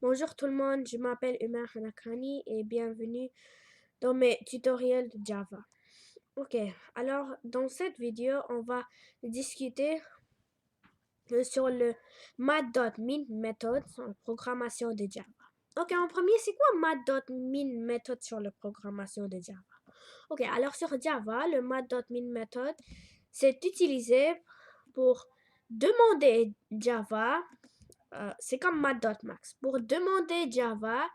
Bonjour tout le monde, je m'appelle Umar Hanakani et bienvenue dans mes tutoriels de Java. Ok, alors dans cette vidéo, on va discuter sur le math.min méthode sur la programmation de Java. Ok, en premier, c'est quoi math.min méthode sur la programmation de Java? Ok, alors sur Java, le math.min méthode, c'est utilisé pour demander Java. C'est comme math.max. Pour demander Java,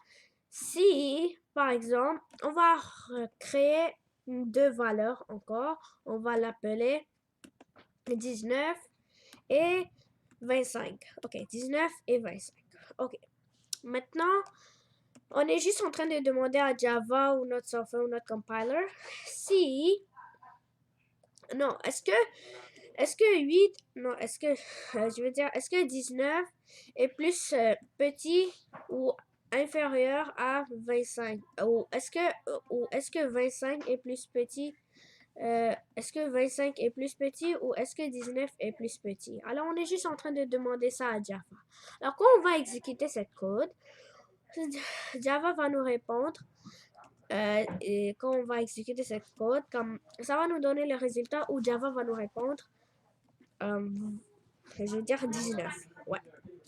si, par exemple, on va créer deux valeurs encore, on va l'appeler 19 et 25. Ok, 19 et 25. Ok, maintenant, on est juste en train de demander à Java ou notre software ou notre compiler si... Non, est-ce que 8, non, je veux dire, est-ce que 19 est plus petit ou inférieur à 25? Ou est-ce que 25 est plus petit? Est-ce que 25 est plus petit ou est-ce que 19 est plus petit? Alors, on est juste en train de demander ça à Java. Alors, quand on va exécuter cette code, Java va nous répondre et quand on va exécuter cette code, comme ça va nous donner le résultat où Java va nous répondre je veux dire 19. Ouais.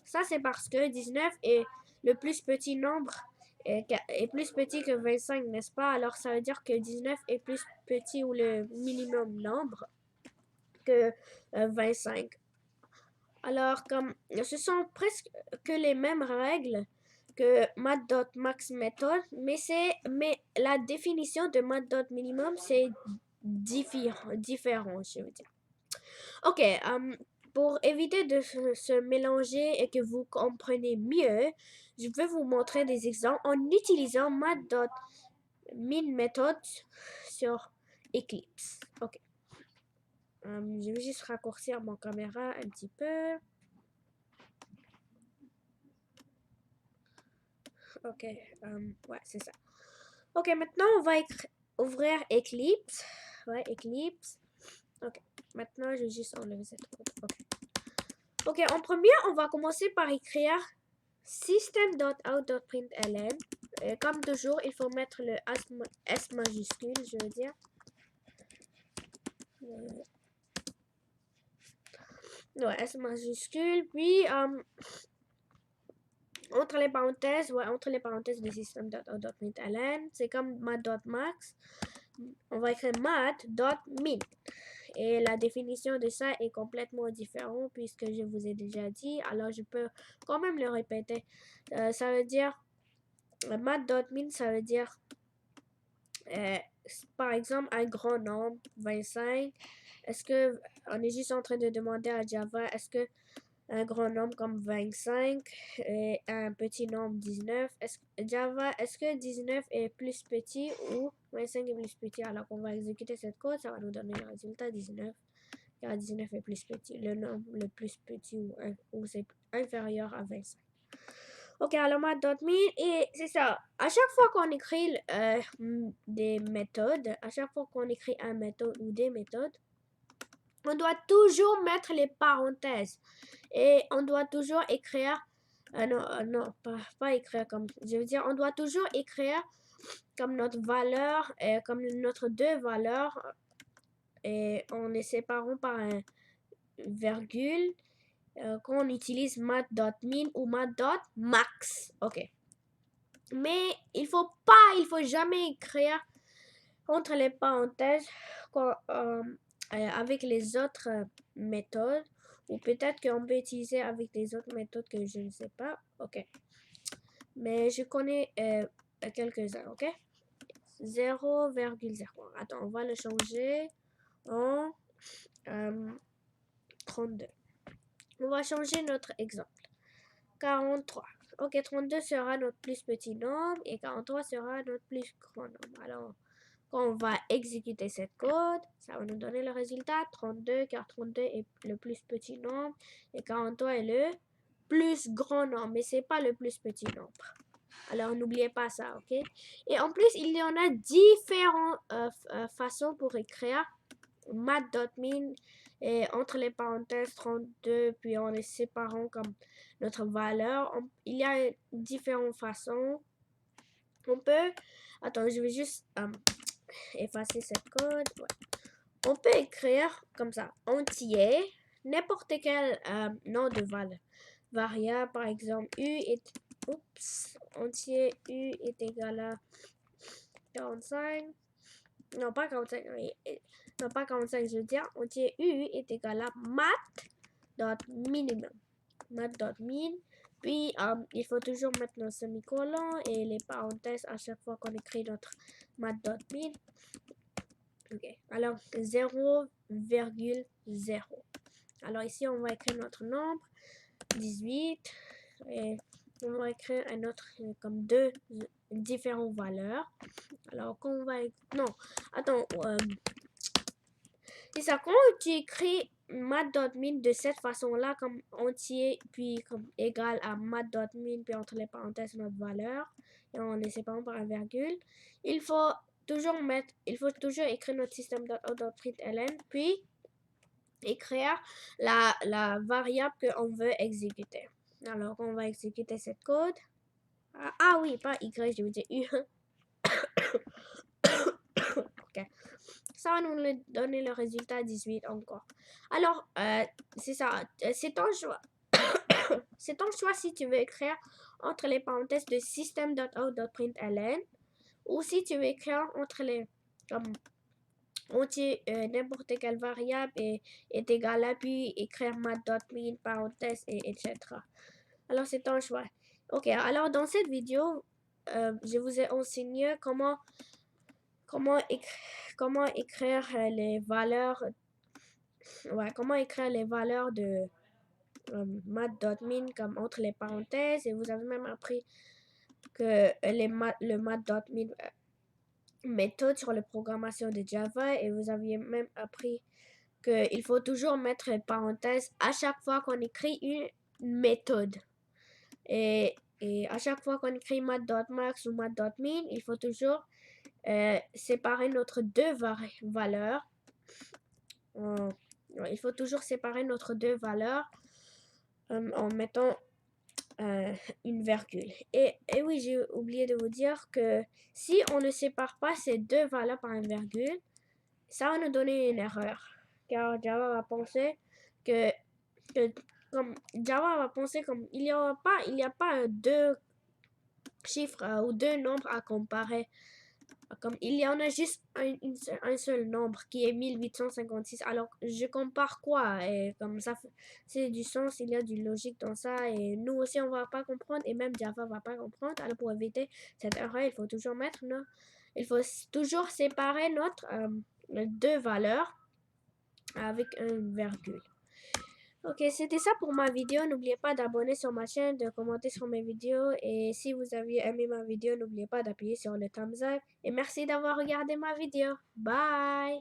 Ça, c'est parce que 19 est le plus petit nombre est plus petit que 25, n'est-ce pas? Alors, ça veut dire que 19 est plus petit ou le minimum nombre que 25. Alors, comme ce sont presque que les mêmes règles que math.max méthode, mais la définition de math.minimum, c'est différent, je veux dire. Ok, pour éviter de se mélanger et que vous compreniez mieux, je vais vous montrer des exemples en utilisant math.min méthode sur Eclipse. Ok. Je vais juste raccourcir mon caméra un petit peu. Ok, ouais, c'est ça. Ok, maintenant on va ouvrir Eclipse. Ouais, Eclipse. Ok, maintenant je vais juste enlever cette code. Ok. Ok, en premier, on va commencer par écrire system.out.println. Comme toujours, il faut mettre le S majuscule, je veux dire. Ouais, S majuscule. Puis, entre les parenthèses de system.out.println, c'est comme math.max. On va écrire math.min. Et la définition de ça est complètement différente puisque je vous ai déjà dit. Alors, je peux quand même le répéter. Ça veut dire, math.min, ça veut dire, par exemple, un grand nombre, 25. Est-ce que, on est juste en train de demander à Java, est-ce que un grand nombre comme 25 et un petit nombre 19. Java, est-ce que 19 est plus petit ou 25 est plus petit? Alors qu'on va exécuter cette code, ça va nous donner le résultat 19. Car 19 est plus petit, le nombre le plus petit ou c'est inférieur à 25. Ok, alors math.min, et c'est ça. À chaque fois qu'on écrit des méthodes, à chaque fois qu'on écrit un méthode ou des méthodes, on doit toujours mettre les parenthèses. Et on doit toujours écrire, non, pas écrire comme, je veux dire, on doit toujours écrire comme notre valeur, comme notre deux valeurs, et en les séparant par un virgule, quand on utilise math.min ou math.max. Ok. Mais il faut jamais écrire entre les parenthèses avec les autres méthodes. Ou peut-être qu'on peut utiliser avec les autres méthodes que je ne sais pas. Ok. Mais je connais quelques-uns. Ok. 0,0. Attends, on va le changer en 32. On va changer notre exemple. 43. Ok, 32 sera notre plus petit nombre et 43 sera notre plus grand nombre. Alors, quand on va exécuter cette code, ça va nous donner le résultat 32, car 32 est le plus petit nombre et 43 est le plus grand nombre, mais c'est pas le plus petit nombre. Alors, n'oubliez pas ça, ok? Et en plus, il y en a différentes façons pour écrire mat.min et entre les parenthèses 32, puis en les séparant comme notre valeur. Il y a différentes façons. On peut, attends, je vais juste effacer cette code. Ouais. On peut écrire comme ça, entier, n'importe quel nom de variable, par exemple, entier u est égal à 45. Non, pas 45. Non, pas 45, je veux dire, entier u est égal à mat.minimum. Mat.min. Puis, il faut toujours mettre nos semi-colons et les parenthèses à chaque fois qu'on écrit notre mat.min. Ok, alors 0,0. Alors ici, on va écrire notre nombre, 18. Et on va écrire un autre, comme deux différentes valeurs. Alors, qu'on va... Non, attends. C'est ça, quand tu écris mat.min de cette façon-là, comme entier, puis comme égal à mat.min, puis entre les parenthèses, notre valeur, et on les sépare par un virgule, il faut toujours écrire notre système.out.println, puis écrire la variable qu'on veut exécuter. Alors, on va exécuter cette code. Ah oui, pas Y, je veux dire U. Ok. Ça va nous donner le résultat 18 encore. Alors, c'est ça. C'est ton choix. C'est ton choix si tu veux écrire entre les parenthèses de system.out.println ou si tu veux écrire entre les entier n'importe quelle variable est égal à puis écrire mat.min parenthèse et etc. Alors c'est ton choix. Ok, alors dans cette vidéo, je vous ai enseigné comment écrire les valeurs. Ouais, comment écrire les valeurs de mat.min comme entre les parenthèses et vous avez même appris que le mat.min méthode sur la programmation de Java et vous aviez même appris qu'il faut toujours mettre une parenthèse à chaque fois qu'on écrit une méthode. Et à chaque fois qu'on écrit mat.max ou mat.min, il faut toujours séparer notre deux valeurs. Il faut toujours séparer notre deux valeurs en mettant une virgule. Et oui, j'ai oublié de vous dire que si on ne sépare pas ces deux valeurs par une virgule, ça va nous donner une erreur. Car Java va penser que comme Java va penser comme il n'y a pas deux chiffres ou deux nombres à comparer. Comme il y en a juste un seul nombre qui est 1856. Alors je compare quoi? Et comme ça, c'est du sens, il y a du logique dans ça. Et nous aussi, on va pas comprendre. Et même Java va pas comprendre. Alors pour éviter cette erreur, il faut toujours il faut toujours séparer notre deux valeurs avec une virgule. Ok, c'était ça pour ma vidéo. N'oubliez pas d'abonner sur ma chaîne, de commenter sur mes vidéos. Et si vous avez aimé ma vidéo, n'oubliez pas d'appuyer sur le thumbs up. Et merci d'avoir regardé ma vidéo. Bye!